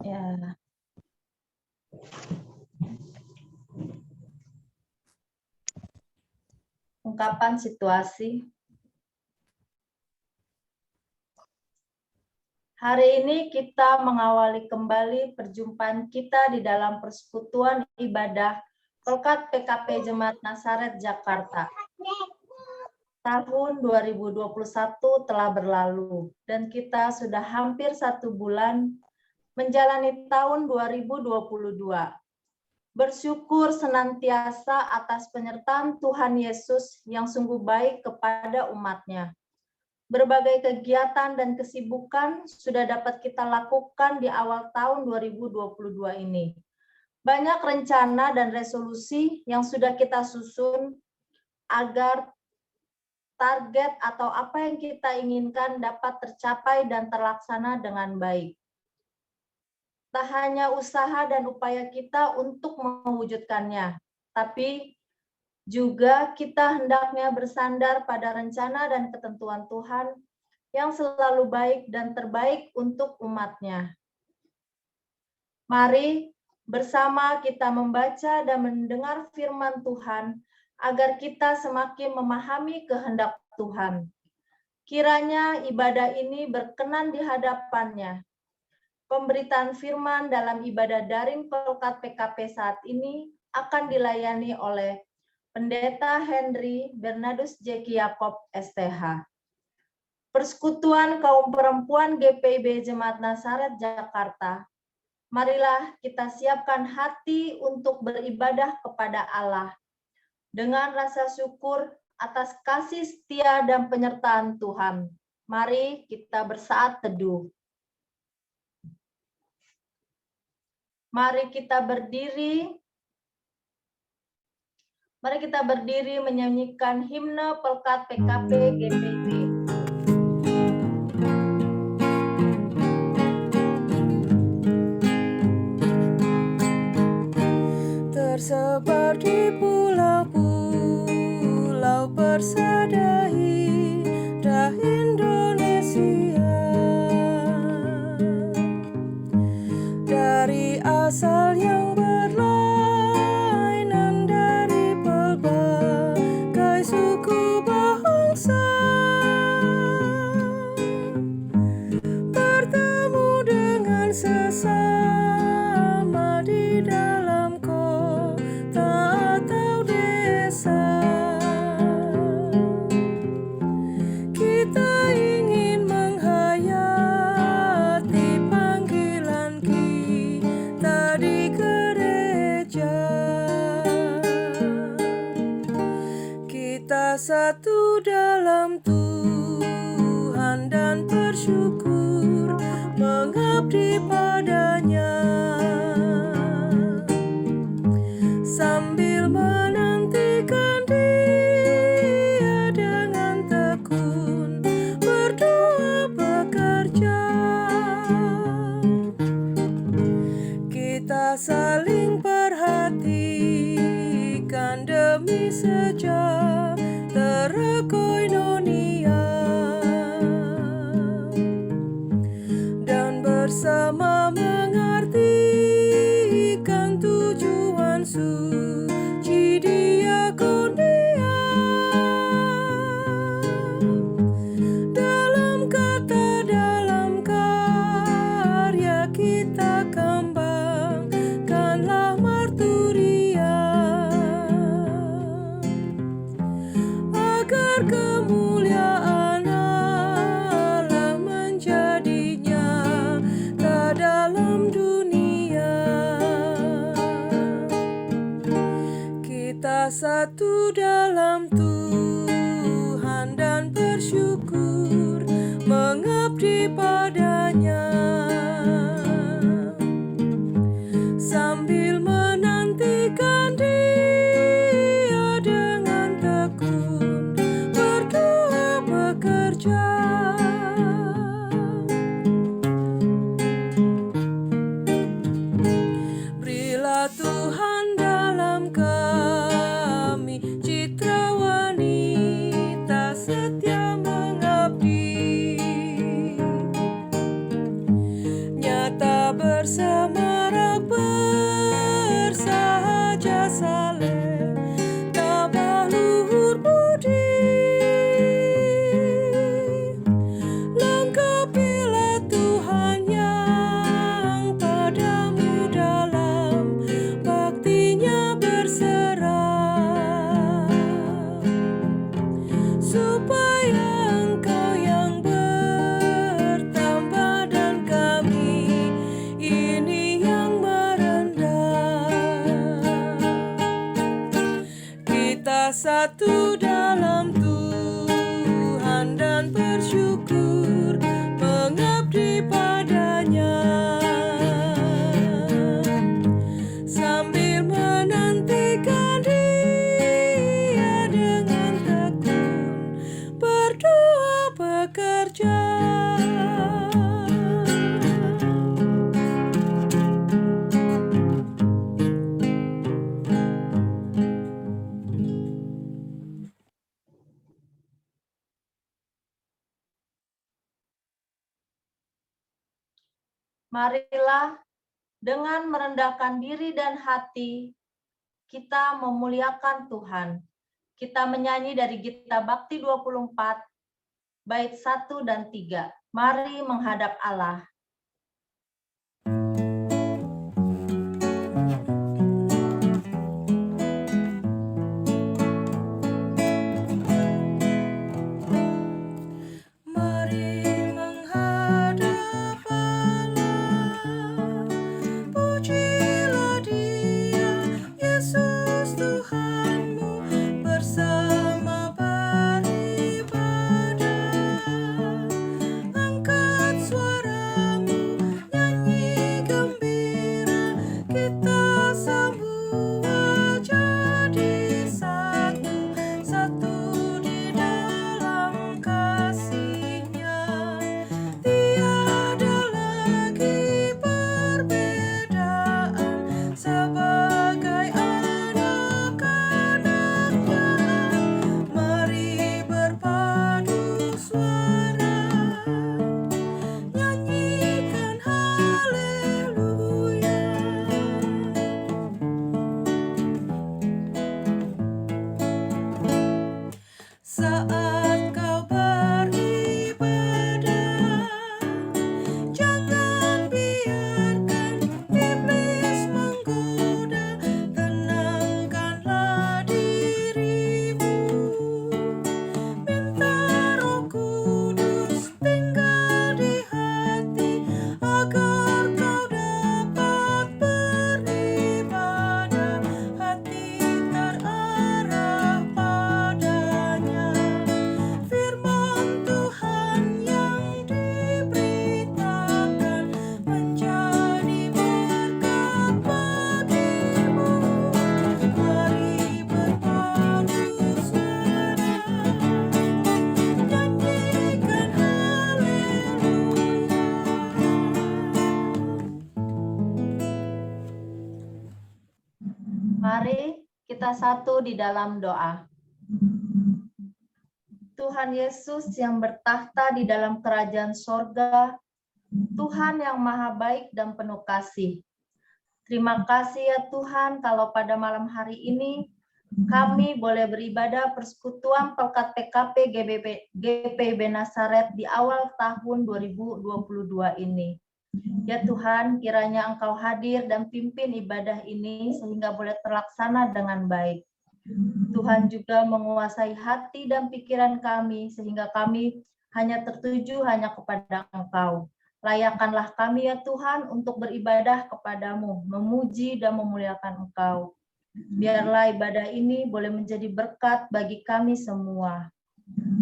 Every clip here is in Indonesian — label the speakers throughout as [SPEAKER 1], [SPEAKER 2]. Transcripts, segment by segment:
[SPEAKER 1] Ya. Ungkapan situasi. Hari ini kita mengawali kembali perjumpaan kita di dalam persekutuan ibadah Pelkat PKP Jemaat Nazaret Jakarta. Tahun 2021 telah berlalu dan kita sudah hampir 1 bulan menjalani tahun 2022. Bersyukur senantiasa atas penyertaan Tuhan Yesus yang sungguh baik kepada umat-Nya. Berbagai kegiatan dan kesibukan sudah dapat kita lakukan di awal tahun 2022 ini. Banyak rencana dan resolusi yang sudah kita susun agar target atau apa yang kita inginkan dapat tercapai dan terlaksana dengan baik. Tak hanya usaha dan upaya kita untuk mewujudkannya, tapi juga kita hendaknya bersandar pada rencana dan ketentuan Tuhan yang selalu baik dan terbaik untuk umat-Nya. Mari bersama kita membaca dan mendengar firman Tuhan agar kita semakin memahami kehendak Tuhan. Kiranya ibadah ini berkenan di hadapan-Nya. Pemberitaan firman dalam ibadah daring Pelkat PKP saat ini akan dilayani oleh Pendeta Henry Bernardus Jeki Yakob STH. Persekutuan Kaum Perempuan GPIB Jemaat Nazaret Jakarta, marilah kita siapkan hati untuk beribadah kepada Allah dengan rasa syukur atas kasih setia dan penyertaan Tuhan. Mari kita bersaat teduh. Mari kita berdiri menyanyikan himne Pelkat PKP GPIB.
[SPEAKER 2] Tersebar di pulau-pulau persada Indonesia, dari asal yang berlainan, dari pelbagai suku bangsa, bertemu dengan sesama di dalam kota atau desa. Kita ingin menghayati panggilan kita di gereja. Kita satu dalam Tuhan dan bersyukur mengabdi padanya, sambil menantikan Dia dengan tekun berdoa bekerja. Kita saling perhatikan demi sejahtera koinonia, dan bersama mengartikan tujuan suci diakonia. Dalam kata, dalam karya kita kembangkanlah marturia, agar kemuliaan Allah menjadi nyata dalam dunia. Kita satu dalam Tuhan dan bersyukur mengabdi padanya, sambil menantikan Dia dengan tekun berdoa bekerja. Berilah Tuhan dalam kami citra bersemarak bersahaja saleh, tabah luhur budi. Lengkapilah Tuhan yang padamu dalam baktinya berserah, supaya Engkau yang bertambah dan kami ini yang merendah. Kita satu dalam Tuhan dan bersyukur mengabdi padanya, sambil menantikan Dia dengan tekun berdoa bekerja.
[SPEAKER 1] Marilah dengan merendahkan diri dan hati, kita memuliakan Tuhan. Kita menyanyi dari Gita Bakti 24, bait 1 dan 3. Mari menghadap Allah.
[SPEAKER 2] Mari menghadap Allah, pujilah Dia, Yesus Tuhanmu, bersama beribadah. Angkat suaramu, nyanyi gembira, kita semua jadi satu, satu di dalam kasih-Nya. Tiada lagi perbedaan, sebagai anak-anak-Nya. Mari berpadu suara, nyanyikan haleluya. Saat kau beribadah, jangan biarkan iblis menggoda. Tenangkanlah dirimu, minta Roh Kudus tinggal di hati, agar kau dapat beribadah, hati terarah padanya. Firman Tuhan yang diberitakan menjadi berkat bagimu. Mari berpadu suara, nyanyikan haleluya.
[SPEAKER 1] Mari kita satu di dalam doa. Tuhan Yesus yang bertahta di dalam kerajaan sorga, Tuhan yang maha baik dan penuh kasih. Terima kasih ya Tuhan, kalau pada malam hari ini kami boleh beribadah persekutuan Pelkat PKP GPIB Nazaret di awal tahun 2022 ini. Ya Tuhan, kiranya Engkau hadir dan pimpin ibadah ini sehingga boleh terlaksana dengan baik. Tuhan juga menguasai hati dan pikiran kami sehingga kami hanya tertuju hanya kepada Engkau. Layakkanlah kami ya Tuhan untuk beribadah kepadamu, memuji dan memuliakan Engkau. Biarlah ibadah ini boleh menjadi berkat bagi kami semua.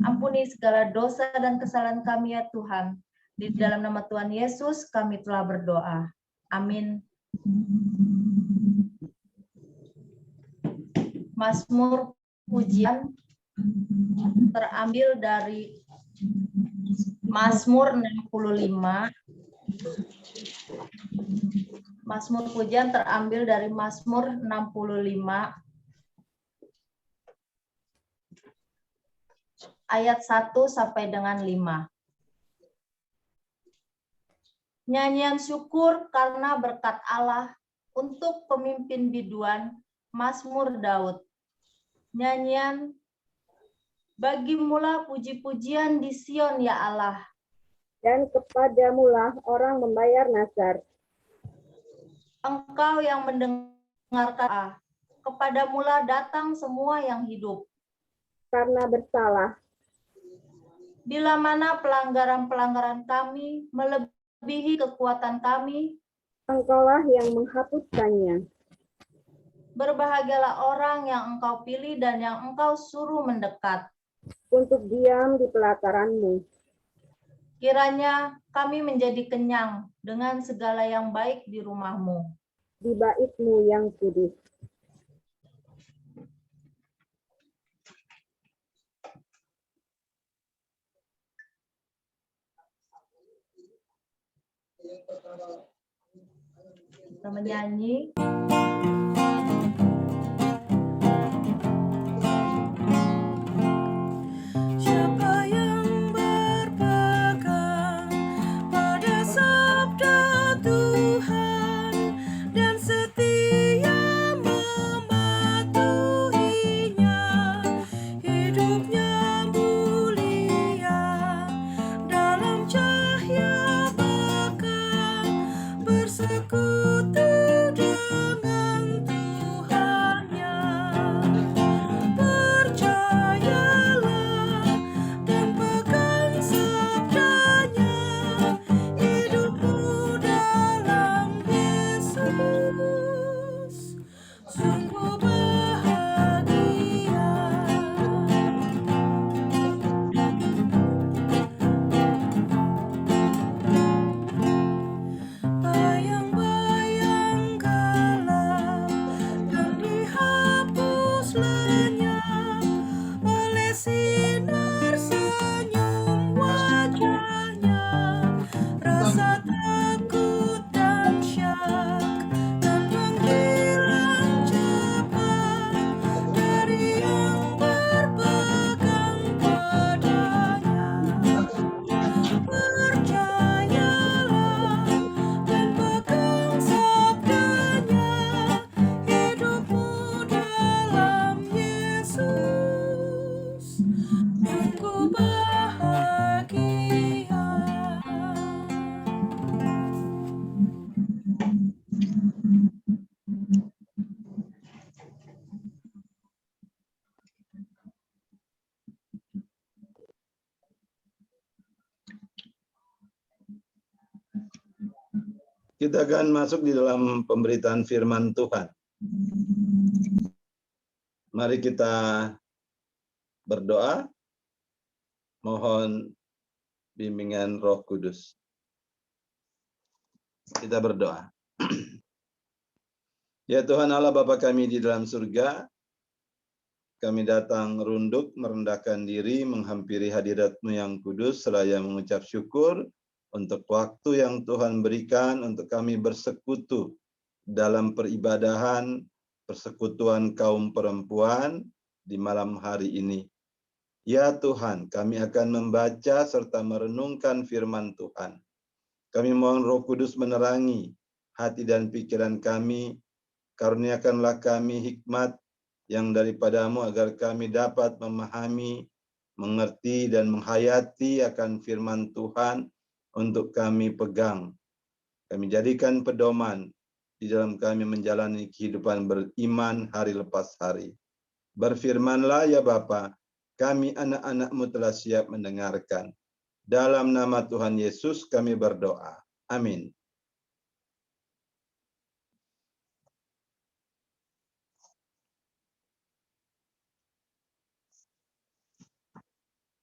[SPEAKER 1] Ampuni segala dosa dan kesalahan kami ya Tuhan. Di dalam nama Tuhan Yesus kami telah berdoa. Amin. Mazmur pujian terambil dari Mazmur 65. Mazmur pujian terambil dari Mazmur 65 ayat 1 sampai dengan 5. Nyanyian syukur karena berkat Allah untuk pemimpin biduan Mazmur Daud. Nyanyian bagi mula puji-pujian di Sion ya Allah.
[SPEAKER 3] Dan kepadamulah orang membayar nazar.
[SPEAKER 1] Engkau yang mendengarkan Allah. Kepadamulah datang semua yang hidup.
[SPEAKER 3] Karena bersalah,
[SPEAKER 1] Bila mana pelanggaran-pelanggaran kami melebihi kekuatan kami,
[SPEAKER 3] Engkaulah yang menghapuskannya.
[SPEAKER 1] berbahagialah orang yang Engkau pilih dan yang Engkau suruh mendekat.
[SPEAKER 3] Untuk diam di pelataran-Mu.
[SPEAKER 1] Kiranya kami menjadi kenyang dengan segala yang baik di rumah-Mu.
[SPEAKER 3] Di bait-Mu yang kudus.
[SPEAKER 1] Kita menyanyi.
[SPEAKER 2] Siapa yang berpegang pada sabda Tuhan dan setia mematuhinya, hidupnya mulia dalam cahaya bahkan bersekutu dengan Tuhannya. Percayalah dan pegang sabdanya, hidupmu dalam Yesus sungguh bahagia. Bayang-bayang gelap dan dihapus lenyap oleh sinar senyum wajahnya. Rasa takut dan syak dan menghilang cepat dari yang berpegang padanya. Percayalah dan pegang sabdanya, hidupmu dalam Yesus sungguh bahagia.
[SPEAKER 4] Kita akan masuk di dalam pemberitaan firman Tuhan. Mari kita berdoa, mohon bimbingan Roh Kudus. Kita berdoa. Ya Tuhan Allah Bapa kami di dalam surga, kami datang runduk merendahkan diri menghampiri hadirat-Mu yang kudus seraya mengucap syukur untuk waktu yang Tuhan berikan untuk kami bersekutu dalam peribadahan persekutuan kaum perempuan di malam hari ini. Ya Tuhan, kami akan membaca serta merenungkan firman Tuhan. Kami mohon Roh Kudus menerangi hati dan pikiran kami, karuniakanlah kami hikmat yang daripada-Mu agar kami dapat memahami, mengerti dan menghayati akan firman Tuhan untuk kami pegang. Kami jadikan pedoman di dalam kami menjalani kehidupan beriman hari lepas hari. Berfirmanlah ya Bapa, kami anak-anak-Mu telah siap mendengarkan. Dalam nama Tuhan Yesus kami berdoa. Amin.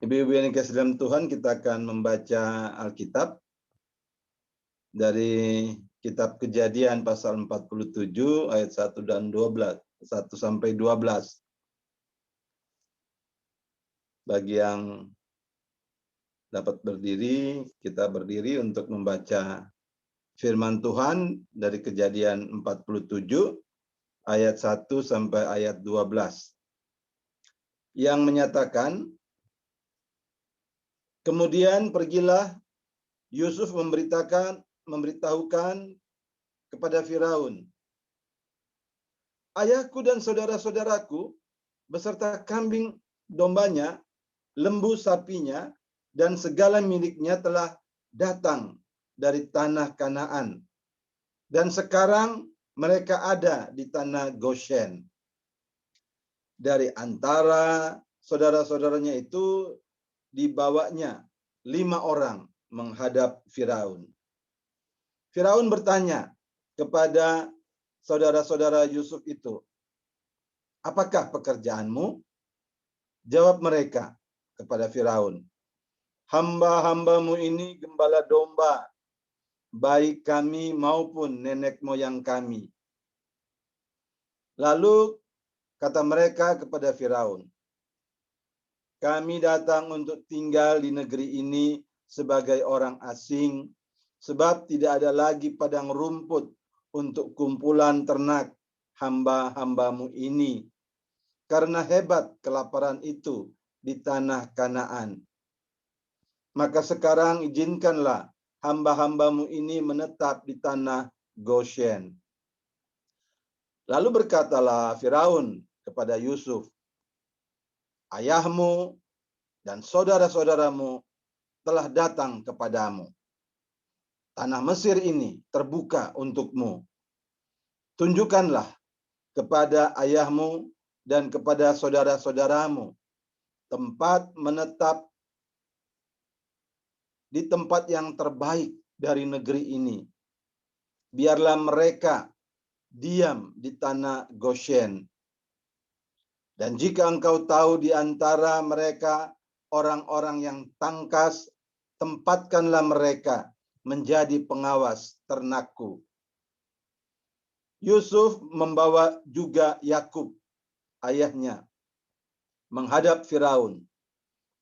[SPEAKER 4] Ibu-ibu yang dikasihi dalam Tuhan, kita akan membaca Alkitab dari kitab Kejadian pasal 47 ayat 1 dan 12, 1 sampai 12. Bagi yang dapat berdiri, kita berdiri untuk membaca firman Tuhan dari Kejadian 47 ayat 1 sampai ayat 12. Yang menyatakan, kemudian pergilah Yusuf memberitakan memberitahukan kepada Firaun, ayahku dan saudara-saudaraku beserta kambing dombanya, lembu sapinya, dan segala miliknya telah datang dari tanah Kanaan. Dan sekarang mereka ada di tanah Goshen. Dari antara saudara-saudaranya itu dibawanya 5 orang menghadap Firaun. Firaun bertanya kepada saudara-saudara Yusuf itu, apakah pekerjaanmu? Jawab mereka kepada Firaun, hamba-hambamu ini gembala domba, baik kami maupun nenek moyang kami. Lalu kata mereka kepada Firaun, kami datang untuk tinggal di negeri ini sebagai orang asing, sebab tidak ada lagi padang rumput untuk kumpulan ternak hamba-hambamu ini, karena hebat kelaparan itu di tanah Kanaan. Maka sekarang izinkanlah hamba-hambamu ini menetap di tanah Goshen. Lalu berkatalah Firaun kepada Yusuf, ayahmu dan saudara-saudaramu telah datang kepadamu. Tanah Mesir ini terbuka untukmu. Tunjukkanlah kepada ayahmu dan kepada saudara-saudaramu tempat menetap di tempat yang terbaik dari negeri ini. Biarlah mereka diam di tanah Goshen. Dan jika engkau tahu di antara mereka orang-orang yang tangkas, tempatkanlah mereka menjadi pengawas ternakku. Yusuf membawa juga Yakub, ayahnya, menghadap Firaun.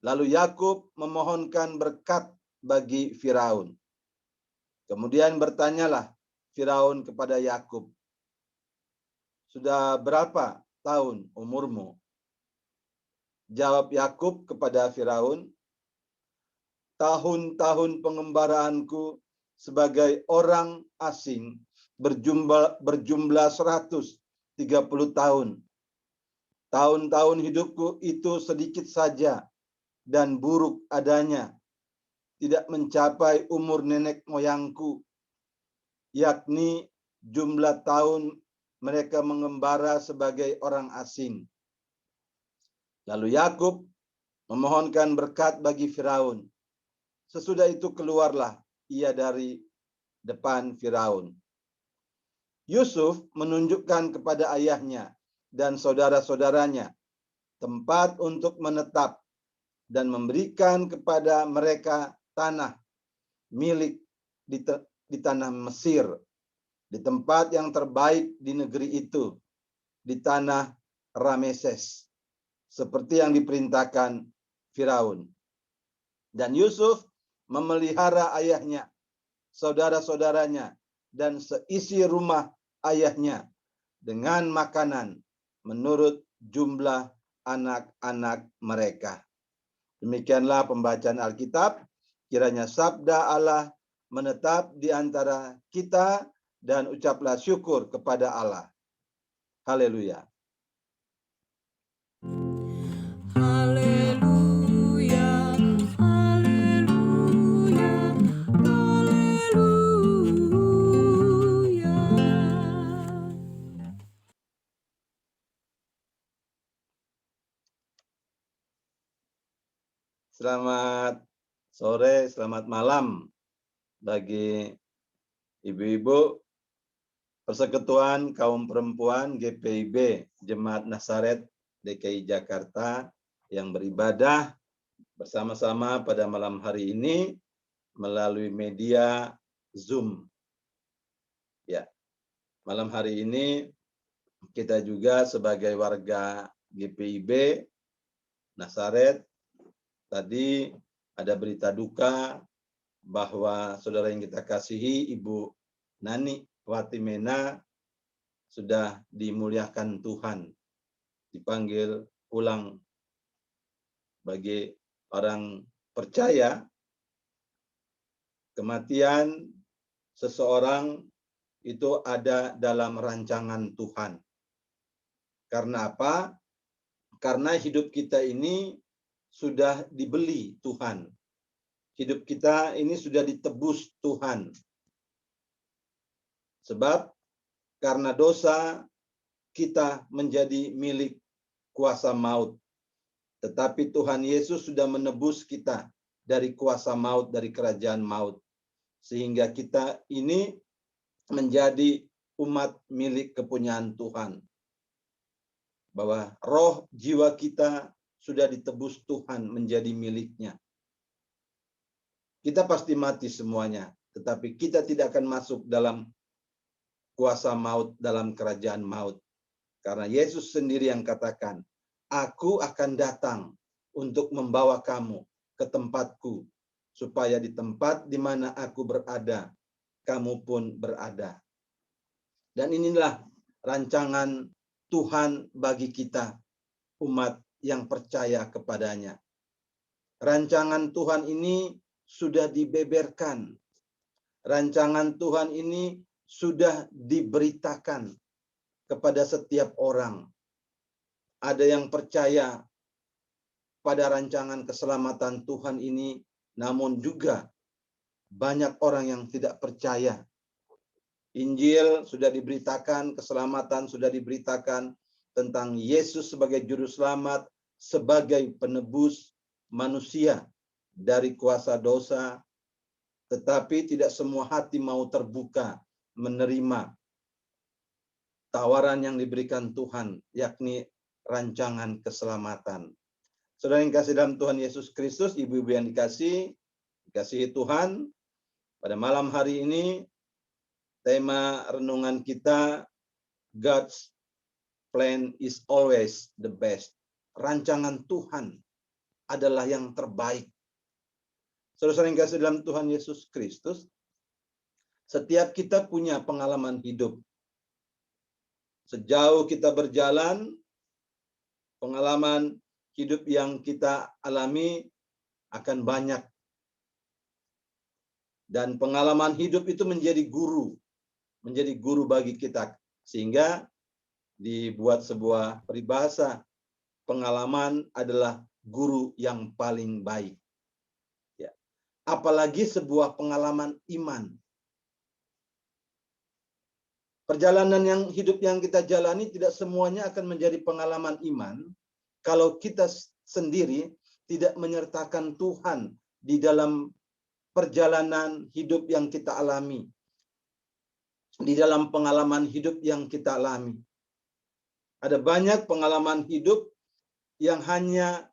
[SPEAKER 4] Lalu Yakub memohonkan berkat bagi Firaun. Kemudian bertanyalah Firaun kepada Yakub, sudah berapa tahun umurmu? Jawab Yakub kepada Firaun, tahun-tahun pengembaraanku sebagai orang asing berjumlah 130 tahun. Tahun-tahun hidupku itu sedikit saja dan buruk adanya, tidak mencapai umur nenek moyangku, yakni jumlah tahun mereka mengembara sebagai orang asing. Lalu Yakub memohonkan berkat bagi Firaun. Sesudah itu keluarlah ia dari depan Firaun. Yusuf menunjukkan kepada ayahnya dan saudara-saudaranya tempat untuk menetap dan memberikan kepada mereka tanah milik di tanah Mesir, di tempat yang terbaik di negeri itu, di tanah Rameses, seperti yang diperintahkan Firaun. Dan Yusuf memelihara ayahnya, saudara-saudaranya, dan seisi rumah ayahnya dengan makanan menurut jumlah anak-anak mereka. Demikianlah pembacaan Alkitab. Kiranya sabda Allah menetap di antara kita dan ucaplah syukur kepada Allah. Haleluya.
[SPEAKER 2] Haleluya, haleluya, haleluya.
[SPEAKER 4] Selamat sore, selamat malam bagi ibu-ibu Persekutuan Kaum Perempuan GPIB Jemaat Nazaret DKI Jakarta yang beribadah bersama-sama pada malam hari ini melalui media Zoom. Ya, malam hari ini kita juga sebagai warga GPIB Nazaret, tadi ada berita duka bahwa saudara yang kita kasihi Ibu Nani Watimena sudah dimuliakan Tuhan, dipanggil pulang. Bagi orang percaya, kematian seseorang itu ada dalam rancangan Tuhan. Karena apa? Karena hidup kita ini sudah dibeli Tuhan. Hidup kita ini sudah ditebus Tuhan. Sebab karena dosa kita menjadi milik kuasa maut. Tetapi Tuhan Yesus sudah menebus kita dari kuasa maut, dari kerajaan maut. Sehingga kita ini menjadi umat milik kepunyaan Tuhan. Bahwa roh jiwa kita sudah ditebus Tuhan menjadi miliknya. Kita pasti mati semuanya, tetapi kita tidak akan masuk dalam kuasa maut, dalam kerajaan maut. Karena Yesus sendiri yang katakan, Aku akan datang untuk membawa kamu ke tempatku, supaya di tempat di mana aku berada, kamu pun berada. Dan inilah rancangan Tuhan bagi kita, umat yang percaya kepadanya. Rancangan Tuhan ini sudah dibeberkan. Rancangan Tuhan ini sudah diberitakan kepada setiap orang. Ada yang percaya pada rancangan keselamatan Tuhan ini, namun juga banyak orang yang tidak percaya. Injil sudah diberitakan, keselamatan sudah diberitakan tentang Yesus sebagai juru selamat, sebagai penebus manusia dari kuasa dosa, tetapi tidak semua hati mau terbuka menerima tawaran yang diberikan Tuhan, yakni rancangan keselamatan. Saudara yang kasih dalam Tuhan Yesus Kristus, ibu-ibu yang dikasihi Tuhan, pada malam hari ini tema renungan kita, God's plan is always the best. Rancangan Tuhan adalah yang terbaik. Saudara yang kasih dalam Tuhan Yesus Kristus, setiap kita punya pengalaman hidup. Sejauh kita berjalan, pengalaman hidup yang kita alami akan banyak. Dan pengalaman hidup itu menjadi guru bagi kita. Sehingga dibuat sebuah peribahasa, pengalaman adalah guru yang paling baik. Ya. Apalagi sebuah pengalaman iman. Perjalanan hidup yang kita jalani tidak semuanya akan menjadi pengalaman iman kalau kita sendiri tidak menyertakan Tuhan di dalam perjalanan hidup yang kita alami, di dalam pengalaman hidup yang kita alami. Ada banyak pengalaman hidup yang hanya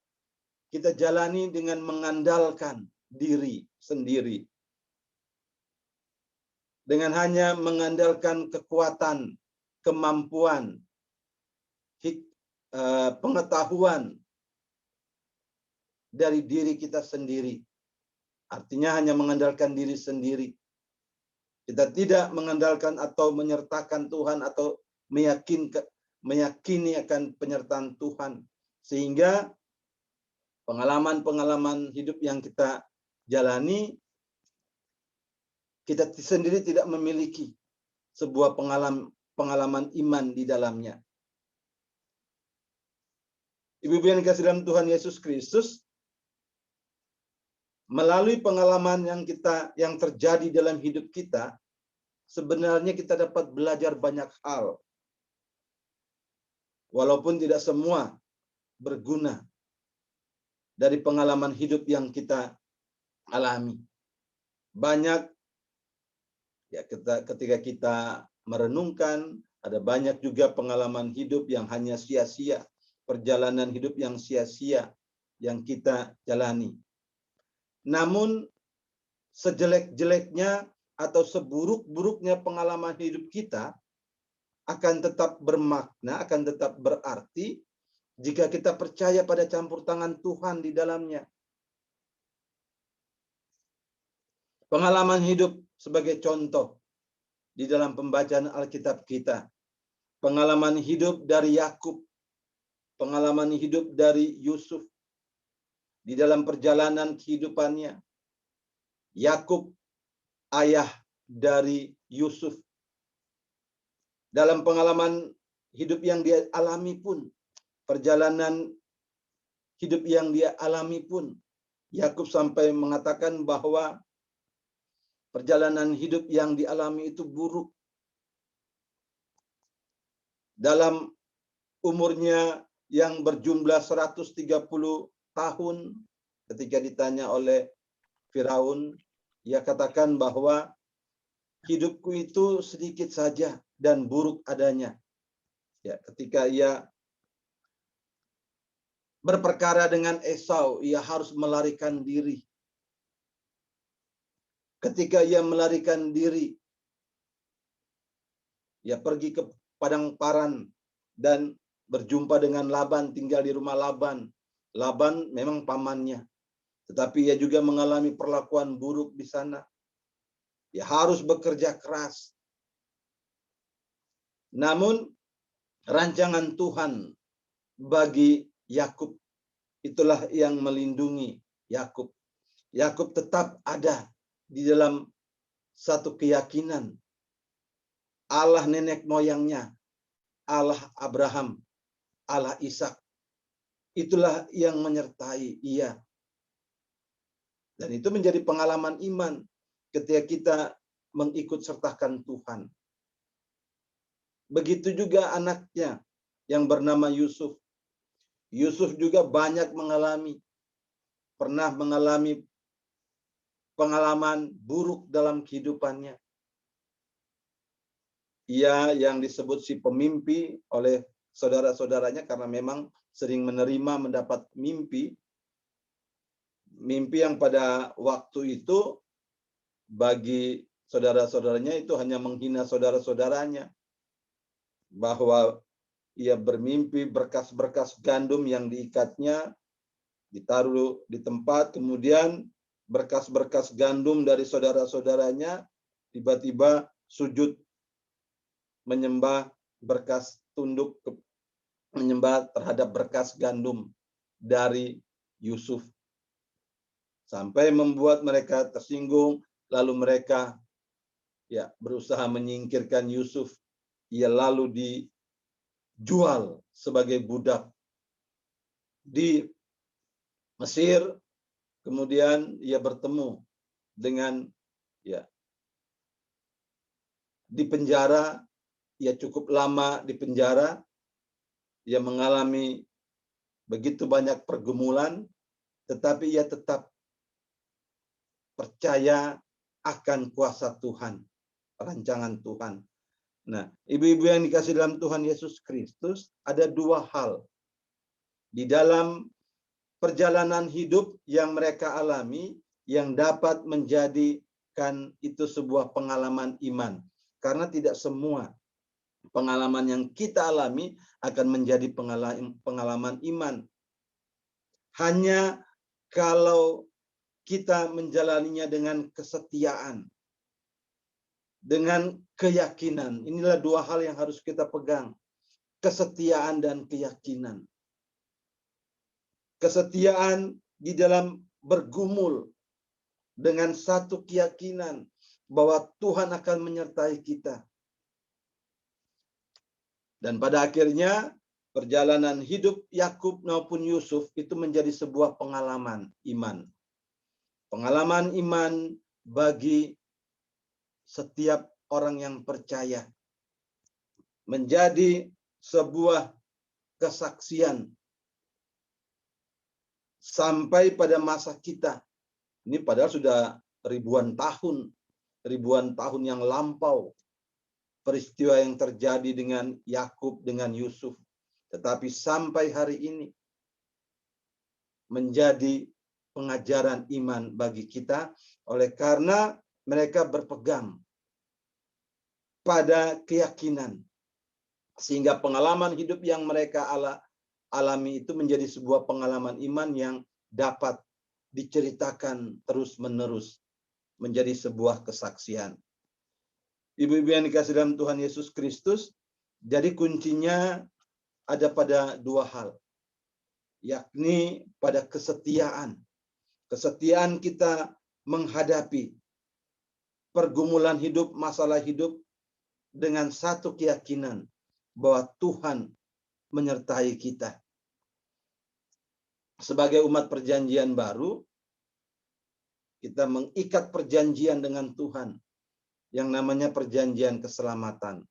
[SPEAKER 4] kita jalani dengan mengandalkan diri sendiri. Dengan hanya mengandalkan kekuatan, kemampuan, pengetahuan dari diri kita sendiri. Artinya hanya mengandalkan diri sendiri. Kita tidak mengandalkan atau menyertakan Tuhan atau meyakini akan penyertaan Tuhan. Sehingga pengalaman-pengalaman hidup yang kita jalani, kita sendiri tidak memiliki sebuah pengalaman iman di dalamnya. Ibu-ibu yang dikasihi dalam Tuhan Yesus Kristus, melalui pengalaman yang terjadi dalam hidup kita, sebenarnya kita dapat belajar banyak hal. Walaupun tidak semua berguna dari pengalaman hidup yang kita alami. Banyak ya, ketika kita merenungkan, ada banyak juga pengalaman hidup yang hanya sia-sia, perjalanan hidup yang sia-sia yang kita jalani. Namun sejelek-jeleknya atau seburuk-buruknya pengalaman hidup kita akan tetap bermakna, akan tetap berarti jika kita percaya pada campur tangan Tuhan di dalamnya. Pengalaman hidup sebagai contoh di dalam pembacaan Alkitab kita. Pengalaman hidup dari Yakub, pengalaman hidup dari Yusuf di dalam perjalanan kehidupannya. Yakub, ayah dari Yusuf. Dalam pengalaman hidup yang dia alami pun, perjalanan hidup yang dia alami pun, Yakub sampai mengatakan bahwa perjalanan hidup yang dialami itu buruk. Dalam umurnya yang berjumlah 130 tahun, ketika ditanya oleh Firaun, ia katakan bahwa hidupku itu sedikit saja dan buruk adanya. Ya, ketika ia berperkara dengan Esau, ia harus melarikan diri. Ketika ia melarikan diri, ia pergi ke padang paran dan berjumpa dengan Laban, tinggal di rumah Laban. Laban memang pamannya, tetapi ia juga mengalami perlakuan buruk di sana. Ia harus bekerja keras. Namun rancangan Tuhan bagi Yakub itulah yang melindungi Yakub. Yakub tetap ada di dalam satu keyakinan. Allah nenek moyangnya, Allah Abraham, Allah Ishak, itulah yang menyertai ia. Dan itu menjadi pengalaman iman ketika kita mengikut sertakan Tuhan. Begitu juga anaknya yang bernama Yusuf. Yusuf juga banyak pernah mengalami pengalaman buruk dalam kehidupannya. Ia yang disebut si pemimpi oleh saudara-saudaranya karena memang sering mendapat mimpi. Mimpi yang pada waktu itu bagi saudara-saudaranya itu hanya menghina saudara-saudaranya. Bahwa ia bermimpi berkas-berkas gandum yang diikatnya ditaruh di tempat, kemudian berkas-berkas gandum dari saudara-saudaranya tiba-tiba sujud menyembah menyembah terhadap berkas gandum dari Yusuf. Sampai membuat mereka tersinggung, lalu mereka berusaha menyingkirkan Yusuf. Ia lalu dijual sebagai budak di Mesir. Kemudian ia bertemu dengan di penjara. Ia cukup lama di penjara. Ia mengalami begitu banyak pergumulan, tetapi ia tetap percaya akan kuasa Tuhan, rancangan Tuhan. Nah, ibu-ibu yang dikasih dalam Tuhan Yesus Kristus, ada dua hal di dalam perjalanan hidup yang mereka alami yang dapat menjadikan itu sebuah pengalaman iman. Karena tidak semua pengalaman yang kita alami akan menjadi pengalaman iman. Hanya kalau kita menjalaninya dengan kesetiaan, dengan keyakinan. Inilah dua hal yang harus kita pegang. Kesetiaan dan keyakinan. Kesetiaan di dalam bergumul dengan satu keyakinan bahwa Tuhan akan menyertai kita. Dan pada akhirnya perjalanan hidup Yakub maupun Yusuf itu menjadi sebuah pengalaman iman. Pengalaman iman bagi setiap orang yang percaya. Menjadi sebuah kesaksian sampai pada masa kita. Ini padahal sudah ribuan tahun yang lampau peristiwa yang terjadi dengan Yakub dengan Yusuf. Tetapi sampai hari ini menjadi pengajaran iman bagi kita oleh karena mereka berpegang pada keyakinan. Sehingga pengalaman hidup yang mereka alami itu menjadi sebuah pengalaman iman yang dapat diceritakan terus-menerus. Menjadi sebuah kesaksian. Ibu-ibu yang dikasih dalam Tuhan Yesus Kristus, jadi kuncinya ada pada dua hal. Yakni pada kesetiaan. Kesetiaan kita menghadapi pergumulan hidup, masalah hidup dengan satu keyakinan bahwa Tuhan menyertai kita. Sebagai umat perjanjian baru, kita mengikat perjanjian dengan Tuhan yang namanya perjanjian keselamatan.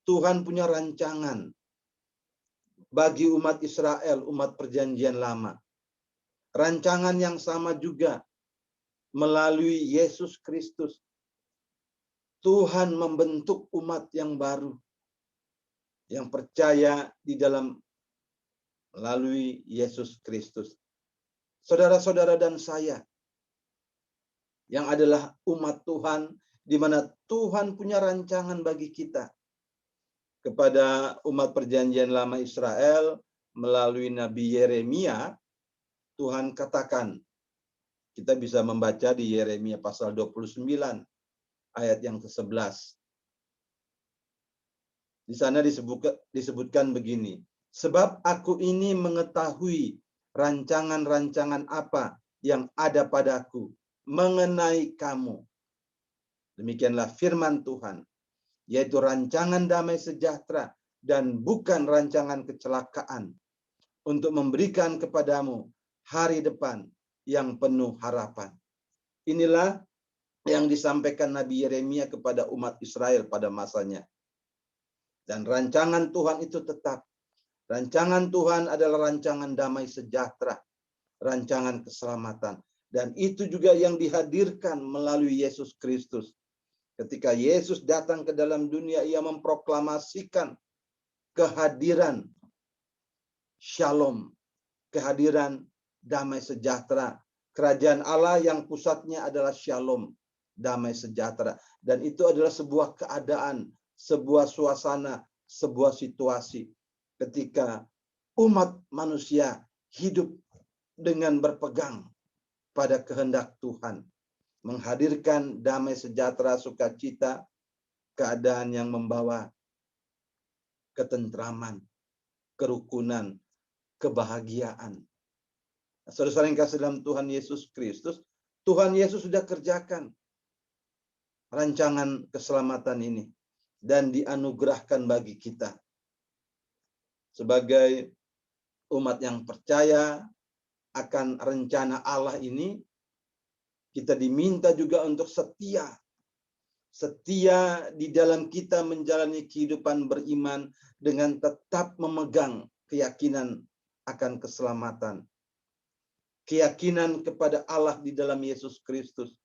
[SPEAKER 4] Tuhan punya rancangan bagi umat Israel, umat perjanjian lama. Rancangan yang sama juga melalui Yesus Kristus. Tuhan membentuk umat yang baru, yang percaya di dalam melalui Yesus Kristus. Saudara-saudara dan saya, yang adalah umat Tuhan, di mana Tuhan punya rancangan bagi kita. Kepada umat perjanjian lama Israel, melalui Nabi Yeremia, Tuhan katakan, kita bisa membaca di Yeremia pasal 29, ayat yang ke-11. Di sana disebutkan begini, sebab aku ini mengetahui rancangan-rancangan apa yang ada padaku mengenai kamu. Demikianlah firman Tuhan, yaitu rancangan damai sejahtera dan bukan rancangan kecelakaan, untuk memberikan kepadamu hari depan yang penuh harapan. Inilah yang disampaikan Nabi Yeremia kepada umat Israel pada masanya. Dan rancangan Tuhan itu tetap. Rancangan Tuhan adalah rancangan damai sejahtera, rancangan keselamatan. Dan itu juga yang dihadirkan melalui Yesus Kristus. Ketika Yesus datang ke dalam dunia, ia memproklamasikan kehadiran shalom, kehadiran damai sejahtera. Kerajaan Allah yang pusatnya adalah shalom, damai sejahtera. Dan itu adalah sebuah keadaan, sebuah suasana, sebuah situasi. Ketika umat manusia hidup dengan berpegang pada kehendak Tuhan. Menghadirkan damai sejahtera, sukacita, keadaan yang membawa ketentraman, kerukunan, kebahagiaan. Saudara-saudara yang kasih dalam Tuhan Yesus Kristus, Tuhan Yesus sudah kerjakan rancangan keselamatan ini dan dianugerahkan bagi kita. Sebagai umat yang percaya akan rencana Allah ini, kita diminta juga untuk setia. Setia di dalam kita menjalani kehidupan beriman dengan tetap memegang keyakinan akan keselamatan. Keyakinan kepada Allah di dalam Yesus Kristus.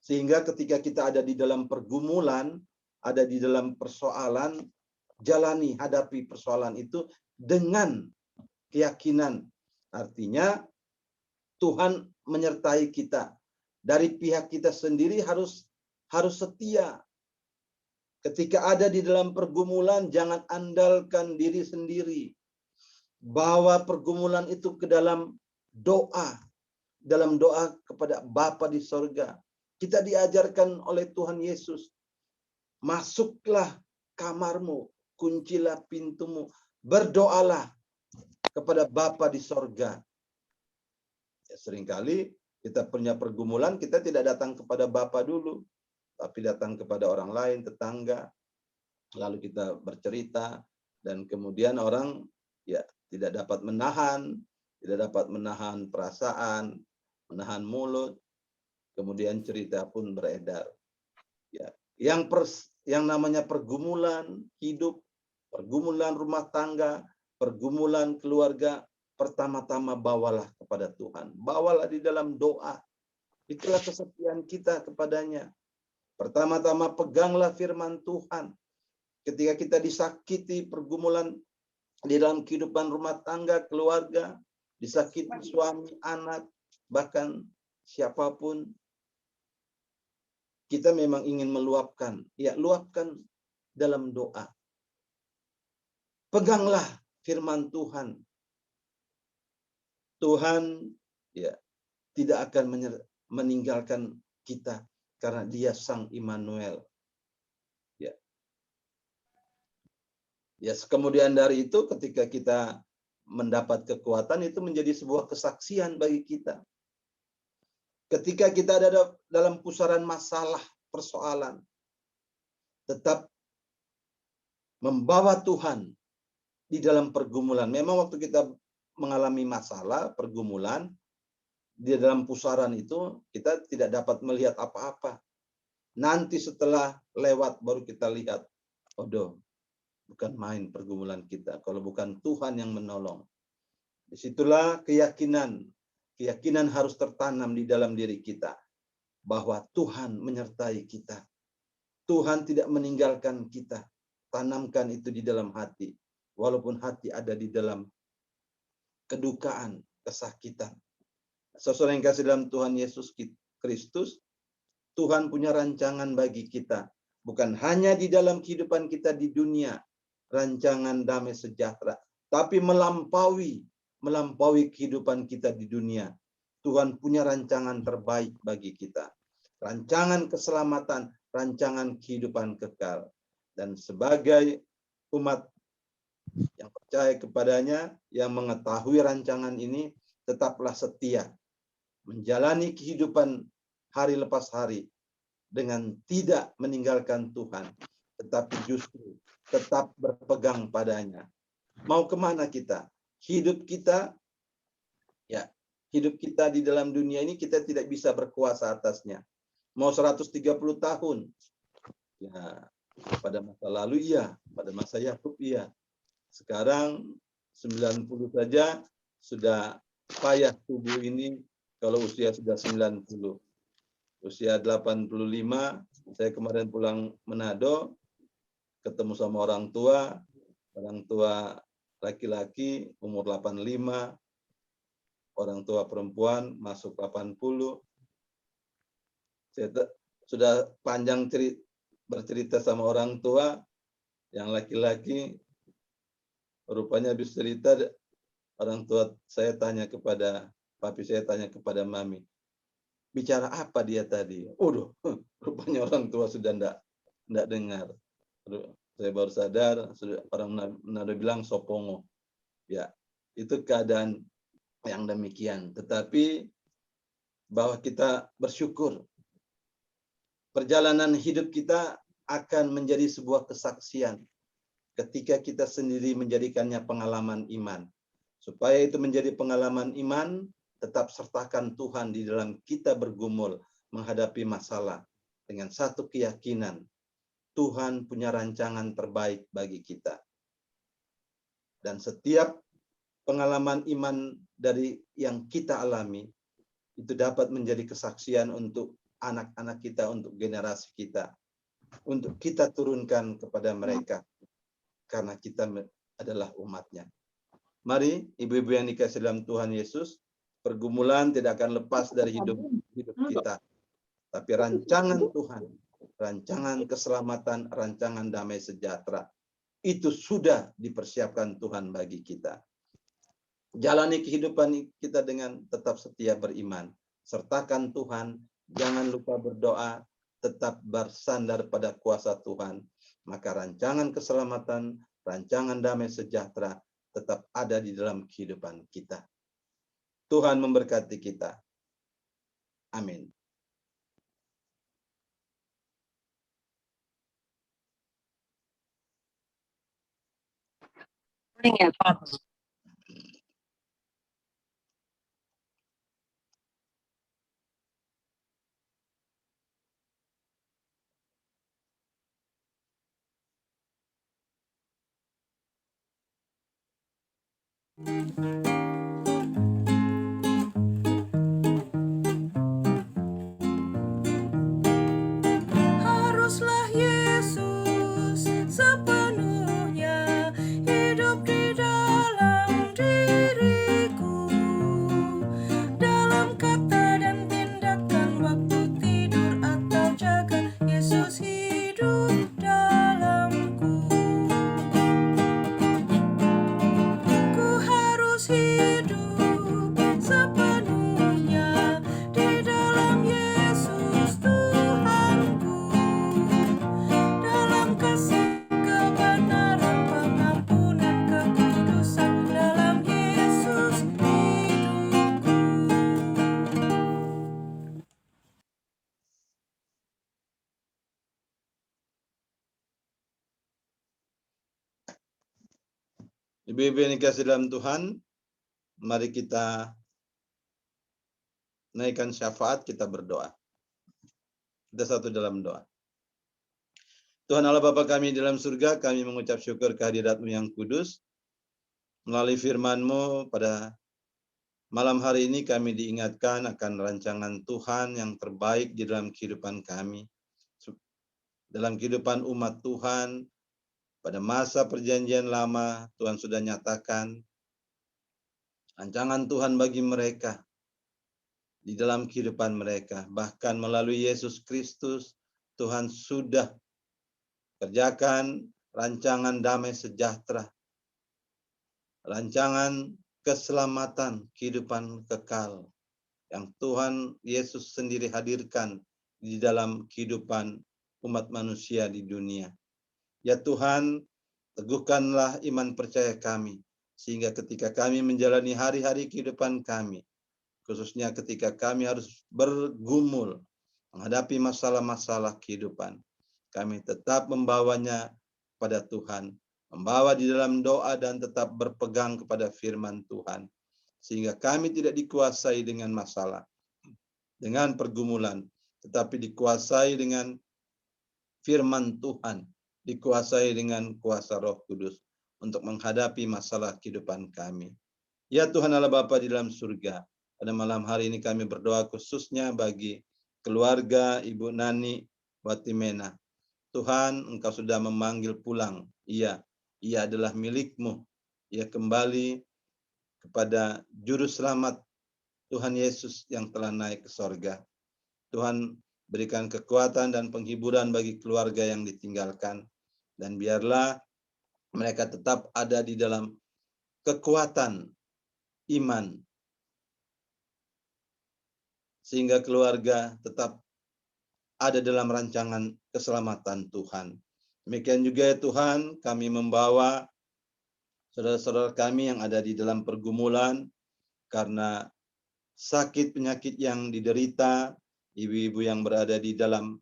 [SPEAKER 4] Sehingga ketika kita ada di dalam pergumulan, ada di dalam persoalan, jalani, hadapi persoalan itu dengan keyakinan. Artinya Tuhan menyertai kita. Dari pihak kita sendiri harus setia. Ketika ada di dalam pergumulan, jangan andalkan diri sendiri. Bawa pergumulan itu ke dalam doa. Dalam doa kepada Bapa di sorga. Kita diajarkan oleh Tuhan Yesus. Masuklah kamarmu, kuncilah pintumu, berdoalah kepada Bapa di sorga. Ya, seringkali kita punya pergumulan, kita tidak datang kepada Bapa dulu, tapi datang kepada orang lain, tetangga, lalu kita bercerita, dan kemudian orang ya tidak dapat menahan perasaan, menahan mulut, kemudian cerita pun beredar. Ya, yang namanya pergumulan hidup, pergumulan rumah tangga, pergumulan keluarga, pertama-tama bawalah kepada Tuhan. Bawalah di dalam doa. Itulah kesetiaan kita kepadanya. Pertama-tama peganglah firman Tuhan. Ketika kita disakiti pergumulan di dalam kehidupan rumah tangga, keluarga, disakiti suami, anak, bahkan siapapun, kita memang ingin meluapkan. Ya, luapkan dalam doa. Peganglah firman Tuhan. Tuhan ya tidak akan meninggalkan kita karena Dia Sang Immanuel. Ya. Ya, kemudian dari itu ketika kita mendapat kekuatan itu menjadi sebuah kesaksian bagi kita. Ketika kita ada dalam pusaran masalah, persoalan, tetap membawa Tuhan di dalam pergumulan. Memang waktu kita mengalami masalah, pergumulan, di dalam pusaran itu kita tidak dapat melihat apa-apa. Nanti setelah lewat baru kita lihat, oh bukan main pergumulan kita kalau bukan Tuhan yang menolong. Disitulah keyakinan harus tertanam di dalam diri kita bahwa Tuhan menyertai kita. Tuhan tidak meninggalkan kita. Tanamkan itu di dalam hati. Walaupun hati ada di dalam kedukaan, kesakitan. Saudara yang kasih dalam Tuhan Yesus Kristus, Tuhan punya rancangan bagi kita. Bukan hanya di dalam kehidupan kita di dunia, rancangan damai sejahtera, tapi melampaui kehidupan kita di dunia. Tuhan punya rancangan terbaik bagi kita. Rancangan keselamatan, rancangan kehidupan kekal. Dan sebagai umat yang percaya kepadanya, yang mengetahui rancangan ini, tetaplah setia. Menjalani kehidupan hari lepas hari dengan tidak meninggalkan Tuhan. Tetapi justru tetap berpegang padanya. Mau kemana kita? Hidup kita di dalam dunia ini kita tidak bisa berkuasa atasnya. Mau 130 tahun. Ya, pada masa lalu iya, pada masa Yakub iya. Sekarang 90 saja sudah payah tubuh ini kalau usia sudah 90. Usia 85, saya kemarin pulang Manado, ketemu sama orang tua laki-laki umur 85, orang tua perempuan masuk 80. Saya sudah panjang bercerita sama orang tua, yang laki-laki rupanya habis cerita, orang tua saya tanya kepada papi, saya tanya kepada mami, bicara apa dia tadi? Rupanya orang tua sudah enggak dengar. Saya baru sadar, orang Manado bilang sopongo. Ya, itu keadaan yang demikian. Tetapi bahwa kita bersyukur. Perjalanan hidup kita akan menjadi sebuah kesaksian ketika kita sendiri menjadikannya pengalaman iman. Supaya itu menjadi pengalaman iman, tetap sertakan Tuhan di dalam kita bergumul menghadapi masalah dengan satu keyakinan. Tuhan punya rancangan terbaik bagi kita. Dan setiap pengalaman iman dari yang kita alami itu dapat menjadi kesaksian untuk anak-anak kita, untuk generasi kita, untuk kita turunkan kepada mereka karena kita adalah umatnya. Mari ibu-ibu yang dikasihi dalam Tuhan Yesus, pergumulan tidak akan lepas dari hidup kita, tapi rancangan Tuhan, rancangan keselamatan, rancangan damai sejahtera itu sudah dipersiapkan Tuhan bagi kita. Jalani kehidupan kita dengan tetap setia beriman. Sertakan Tuhan, jangan lupa berdoa, tetap bersandar pada kuasa Tuhan. Maka rancangan keselamatan, rancangan damai sejahtera tetap ada di dalam kehidupan kita. Tuhan memberkati kita. Amin.
[SPEAKER 2] Haruslah Yesus sepenuhnya hidup di dalam diriku, dalam kata dan tindakan, waktu tidur atau jaga, Yesus hidup dalamku. Ku harus hidup
[SPEAKER 4] Ibu-ibu yang dikasih dalam Tuhan, mari kita naikkan syafaat, kita berdoa. Kita satu dalam doa. Tuhan Allah Bapa kami di dalam surga, kami mengucap syukur kehadirat-Mu yang kudus. Melalui firman-Mu pada malam hari ini kami diingatkan akan rancangan Tuhan yang terbaik di dalam kehidupan kami. Dalam kehidupan umat Tuhan, pada masa perjanjian lama, Tuhan sudah nyatakan rancangan Tuhan bagi mereka di dalam kehidupan mereka. Bahkan melalui Yesus Kristus, Tuhan sudah kerjakan rancangan damai sejahtera, rancangan keselamatan, kehidupan kekal yang Tuhan Yesus sendiri hadirkan di dalam kehidupan umat manusia di dunia. Ya Tuhan, teguhkanlah iman percaya kami, sehingga ketika kami menjalani hari-hari kehidupan kami, khususnya ketika kami harus bergumul menghadapi masalah-masalah kehidupan, kami tetap membawanya pada Tuhan, membawa di dalam doa dan tetap berpegang kepada firman Tuhan, sehingga kami tidak dikuasai dengan masalah, dengan pergumulan, tetapi dikuasai dengan firman Tuhan, dikuasai dengan kuasa Roh Kudus untuk menghadapi masalah kehidupan kami. Ya Tuhan Allah Bapa di dalam surga, pada malam hari ini kami berdoa khususnya bagi keluarga Ibu Nani Watimena. Tuhan, Engkau sudah memanggil pulang. Ia adalah milik-Mu. Ia kembali kepada Juru Selamat Tuhan Yesus yang telah naik ke sorga. Tuhan, berikan kekuatan dan penghiburan bagi keluarga yang ditinggalkan. Dan biarlah mereka tetap ada di dalam kekuatan iman, sehingga keluarga tetap ada dalam rancangan keselamatan Tuhan. Demikian juga ya Tuhan, kami membawa saudara-saudara kami yang ada di dalam pergumulan karena sakit penyakit yang diderita, ibu-ibu yang berada di dalam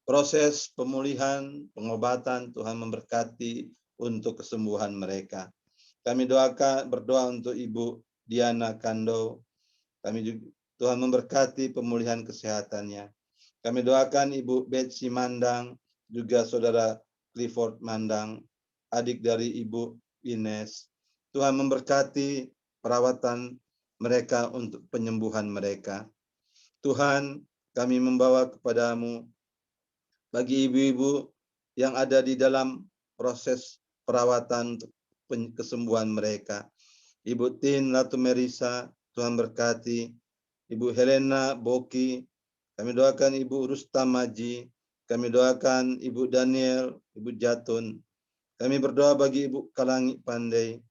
[SPEAKER 4] proses pemulihan, pengobatan. Tuhan memberkati untuk kesembuhan mereka. Kami berdoa untuk Ibu Diana Kando. Kami juga Tuhan memberkati pemulihan kesehatannya. Kami doakan Ibu Betsy Mandang, juga Saudara Clifford Mandang, adik dari Ibu Ines. Tuhan memberkati perawatan mereka untuk penyembuhan mereka. Tuhan, kami membawa kepadamu bagi ibu-ibu yang ada di dalam proses perawatan untuk kesembuhan mereka. Ibu Tin Latumerisa, Tuhan berkati. Ibu Helena Boki, kami doakan Ibu Rustam Maji, kami doakan Ibu Daniel, Ibu Jatun. Kami berdoa bagi Ibu Kalangi Pandai.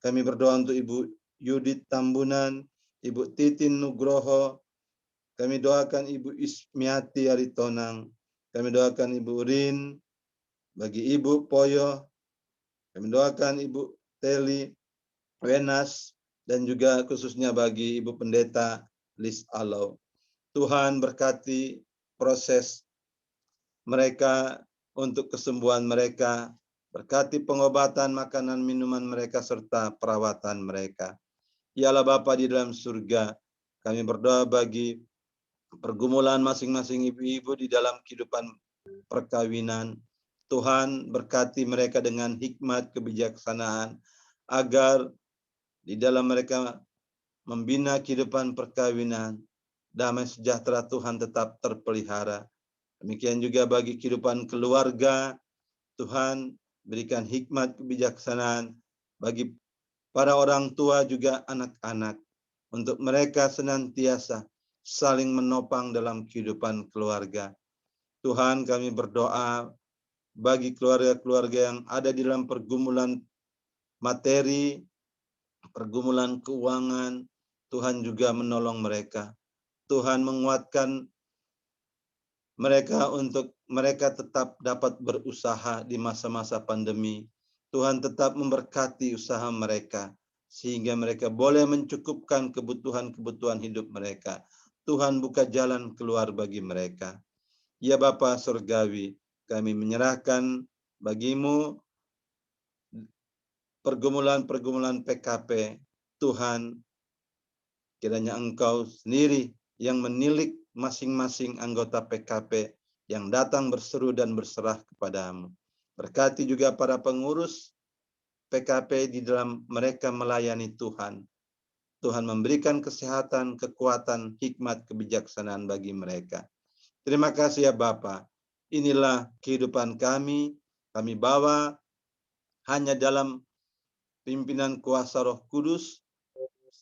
[SPEAKER 4] Kami berdoa untuk Ibu Yudit Tambunan, Ibu Titin Nugroho. Kami doakan Ibu Ismiati Aritonang. Kami doakan Ibu Rin, bagi Ibu Poyo. Kami doakan Ibu Teli Wenas, dan juga khususnya bagi Ibu Pendeta Lis Alau. Tuhan berkati proses mereka untuk kesembuhan mereka, berkati pengobatan, makanan, minuman mereka, serta perawatan mereka. Ya Allah Bapa di dalam surga, kami berdoa bagi pergumulan masing-masing ibu-ibu di dalam kehidupan perkawinan. Tuhan berkati mereka dengan hikmat kebijaksanaan, agar di dalam mereka membina kehidupan perkawinan, damai sejahtera Tuhan tetap terpelihara. Demikian juga bagi kehidupan keluarga, Tuhan berikan hikmat kebijaksanaan bagi para orang tua juga anak-anak, untuk mereka senantiasa saling menopang dalam kehidupan keluarga. Tuhan, kami berdoa bagi keluarga-keluarga yang ada di dalam pergumulan materi, pergumulan keuangan. Tuhan juga menolong mereka. Tuhan menguatkan mereka untuk mereka tetap dapat berusaha di masa-masa pandemi. Tuhan tetap memberkati usaha mereka, sehingga mereka boleh mencukupkan kebutuhan-kebutuhan hidup mereka. Tuhan buka jalan keluar bagi mereka. Ya Bapa Surgawi, kami menyerahkan bagimu pergumulan-pergumulan PKP, Tuhan, kiranya Engkau sendiri yang menilik masing-masing anggota PKP yang datang berseru dan berserah kepadamu. Berkati juga para pengurus PKP di dalam mereka melayani Tuhan. Tuhan memberikan kesehatan, kekuatan, hikmat, kebijaksanaan bagi mereka. Terima kasih ya Bapa. Inilah kehidupan kami. Kami bawa hanya dalam pimpinan kuasa Roh Kudus,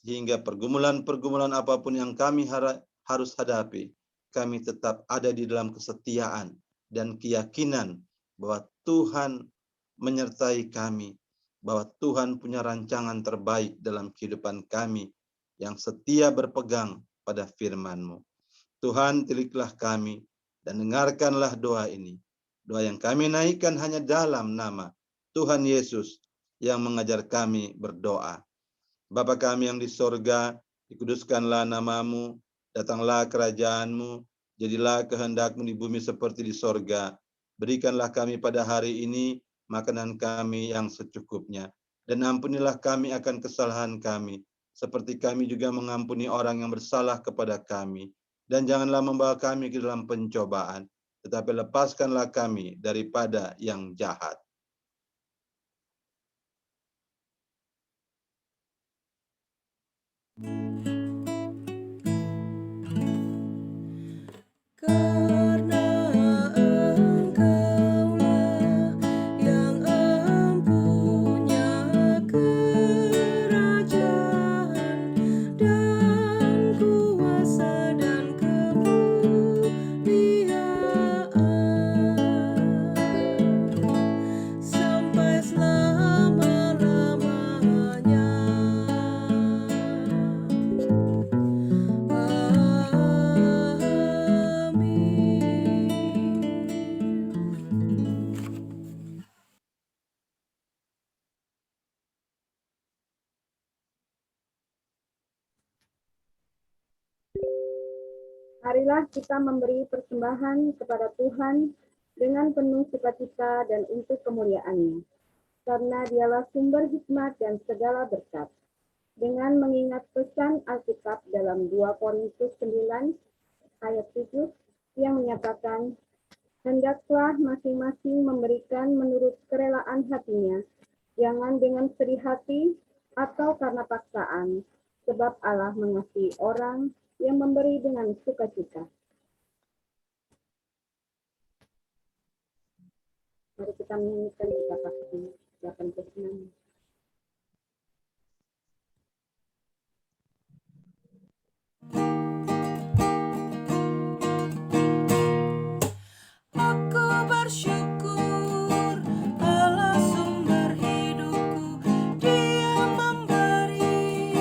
[SPEAKER 4] sehingga pergumulan-pergumulan apapun yang kami harus hadapi, kami tetap ada di dalam kesetiaan dan keyakinan bahwa Tuhan menyertai kami, bahwa Tuhan punya rancangan terbaik dalam kehidupan kami yang setia berpegang pada firman-Mu. Tuhan, tiliklah kami dan dengarkanlah doa ini. Doa yang kami naikkan hanya dalam nama Tuhan Yesus yang mengajar kami berdoa. Bapa kami yang di sorga, dikuduskanlah namamu, datanglah kerajaan-Mu, jadilah kehendak-Mu di bumi seperti di sorga. Berikanlah kami pada hari ini makanan kami yang secukupnya, dan ampunilah kami akan kesalahan kami, seperti kami juga mengampuni orang yang bersalah kepada kami. Dan janganlah membawa kami ke dalam pencobaan, tetapi lepaskanlah kami daripada yang jahat.
[SPEAKER 2] Karena Engkaulah yang empunya kerajaan dan kuasa dan kemuliaan sampai selama-lamanya.
[SPEAKER 3] Marilah kita memberi persembahan kepada Tuhan dengan penuh sukacita dan untuk kemuliaan-Nya, karena Dialah sumber hikmat dan segala berkat. Dengan mengingat pesan Alkitab dalam 2 Korintus 9 ayat 7 yang menyatakan, hendaklah masing-masing memberikan menurut kerelaan hatinya, jangan dengan sedih hati atau karena paksaan, sebab Allah mengasihi orang yang memberi dengan sukacita. Mari kita menyanyikan kita pasti 86.
[SPEAKER 2] Aku bersyukur Allah sumber hidupku, Dia memberi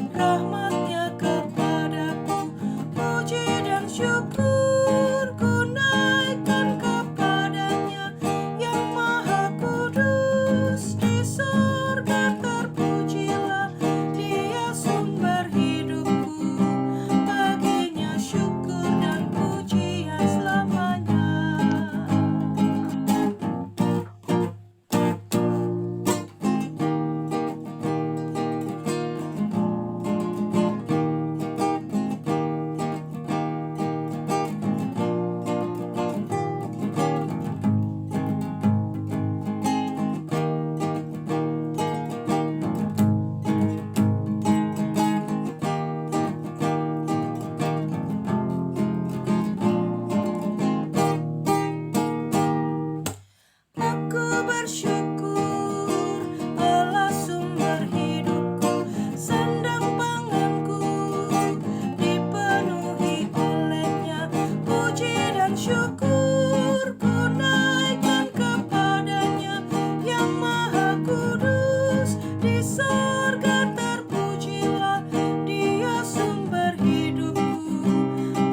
[SPEAKER 2] rahmat-Nya kepadaku. Puji dan syukur ku naikkan kepada-Nya yang Maha Kudus. Di surga terpujilah Dia sumber hidupku, baginya syukur dan pujian selamanya. Aku bersyukur Allah sumber hidupku, sandang panganku dipenuhi oleh-Nya. Puji dan syukur ku naikkan kepada-Nya yang Maha Kudus. Di sorga terpujilah Dia sumber hidupku,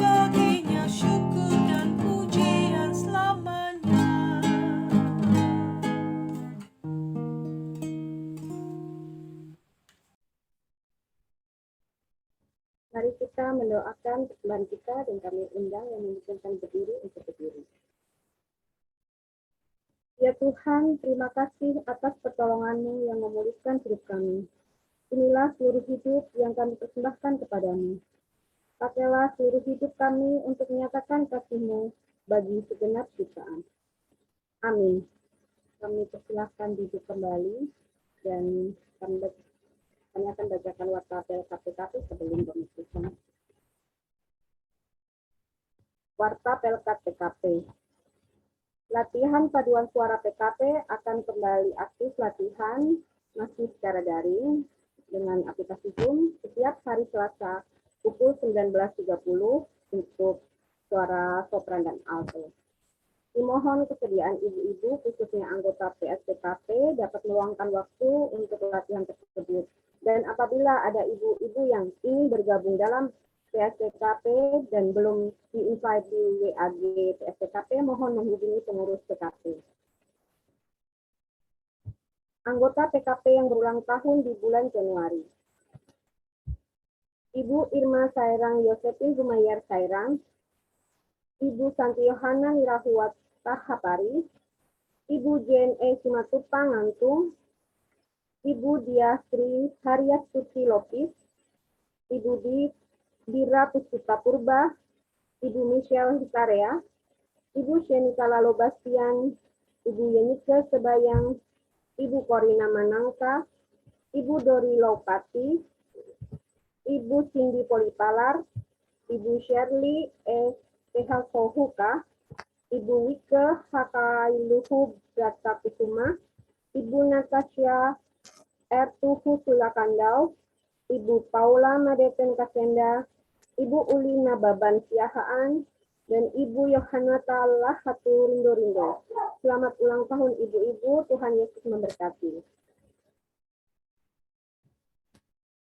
[SPEAKER 2] baginya syukur dan pujian selamanya.
[SPEAKER 3] Mari kita mendoakan persembahan kita dan kami undang yang memungkinkan berdiri untuk berdiri. Ya Tuhan, terima kasih atas pertolongan-Mu yang memulihkan hidup kami. Inilah seluruh hidup yang kami persembahkan kepadamu. Pakailah seluruh hidup kami untuk menyatakan kasih-Mu bagi segenap ciptaan. Amin. Kami persilahkan duduk kembali dan kami akan bacakan warta PLKPKP sebelum pemisuhan. Warta PLKPKP. Latihan paduan suara PKP akan kembali aktif latihan masih secara daring dengan aplikasi Zoom setiap hari Selasa pukul 19.30 untuk suara sopran dan alto. Dimohon kesediaan ibu-ibu, khususnya anggota PSPKP, dapat meluangkan waktu untuk latihan tersebut. Dan apabila ada ibu-ibu yang ingin bergabung dalam PSPKP dan belum di-invite di WAG PSPKP, mohon menghubungi pengurus PKP. Anggota PKP yang berulang tahun di bulan Januari. Ibu Irma Sairang Yosepin Gumayar Sairang, Ibu Santi Yohana Nirahuwata Hapari, Ibu JNE Simatupang Ngantung, Ibu Diasri Haryas Tuti Lopis, Ibu Dira Puspita Purba, Ibu Michelle Hitarea, Ibu Shenika Lalo Bastian, Ibu Yenike Sebayang, Ibu Korina Manangka, Ibu Dori Lopati, Ibu Cindy Polipalar, Ibu Shirley Sohuka, Ibu Wike Hakailuhu Bratakusuma, Ibu Natasha Ertuhu Sulakandau, Ibu Paula Madeten Kasenda, Ibu Ulina Baban Siahaan, dan Ibu Yohanata Lahatu Rindo-Rindo. Selamat ulang tahun ibu-ibu, Tuhan Yesus memberkati.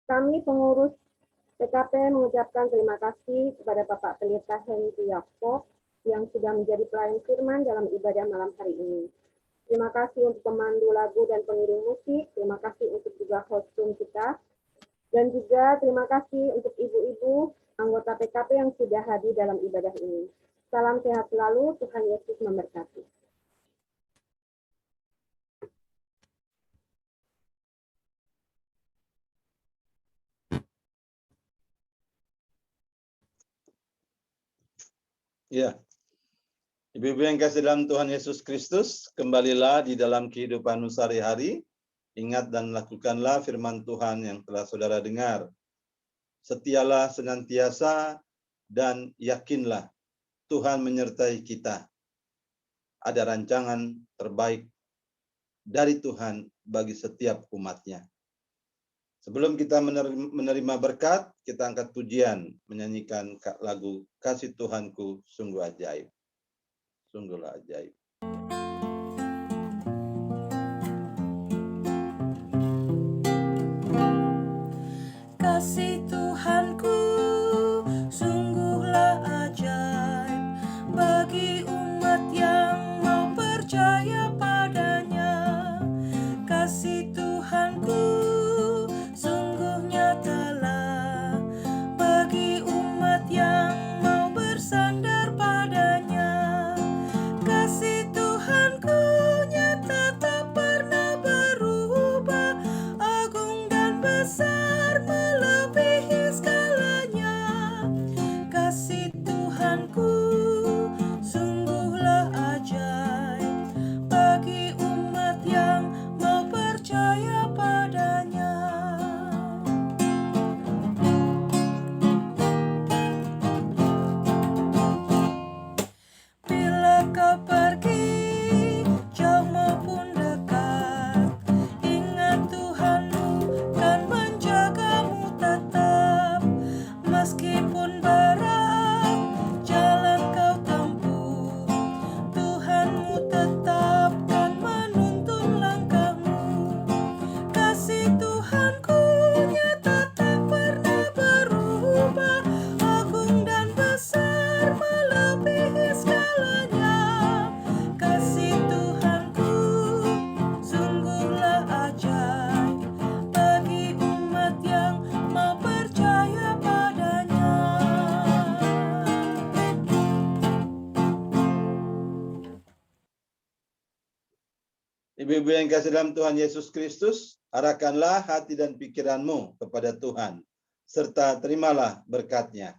[SPEAKER 3] Kami pengurus PKP mengucapkan terima kasih kepada Bapak Pendeta Henry Yakob yang sudah menjadi pelayan firman dalam ibadah malam hari ini. Terima kasih untuk pemandu lagu dan pengiring musik, terima kasih untuk juga host Zoom kita, dan juga terima kasih untuk ibu-ibu anggota PKP yang sudah hadir dalam ibadah ini. Salam sehat selalu, Tuhan Yesus memberkati.
[SPEAKER 4] Ya, ibu-ibu yang kasih dalam Tuhan Yesus Kristus, kembalilah di dalam kehidupanmu sehari-hari. Ingat dan lakukanlah firman Tuhan yang telah saudara dengar. Setialah senantiasa dan yakinlah Tuhan menyertai kita. Ada rancangan terbaik dari Tuhan bagi setiap umatnya. Sebelum kita menerima berkat, kita angkat pujian, menyanyikan lagu Kasih Tuhanku Sungguh Ajaib. Sungguhlah ajaib.
[SPEAKER 2] Kasih Tuhanku sungguhlah ajaib bagi umat yang mau percaya padanya. Kasih Tuhanku sungguh nyatalah bagi umat yang mau bersandar padanya. Kasih Tuhanku nyata tak pernah berubah, agung dan besar melebihi segalanya. Kasih Tuhanku sungguhlah ajaib bagi umat yang mau percaya pada
[SPEAKER 4] Ibu-ibu yang kasih dalam Tuhan Yesus Kristus, arahkanlah hati dan pikiranmu kepada Tuhan, serta terimalah berkat-Nya.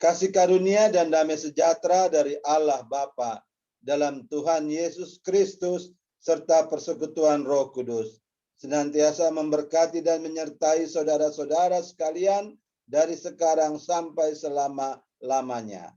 [SPEAKER 4] Kasih karunia dan damai sejahtera dari Allah Bapa dalam Tuhan Yesus Kristus, serta persekutuan Roh Kudus, senantiasa memberkati dan menyertai saudara-saudara sekalian dari sekarang sampai selama-lamanya.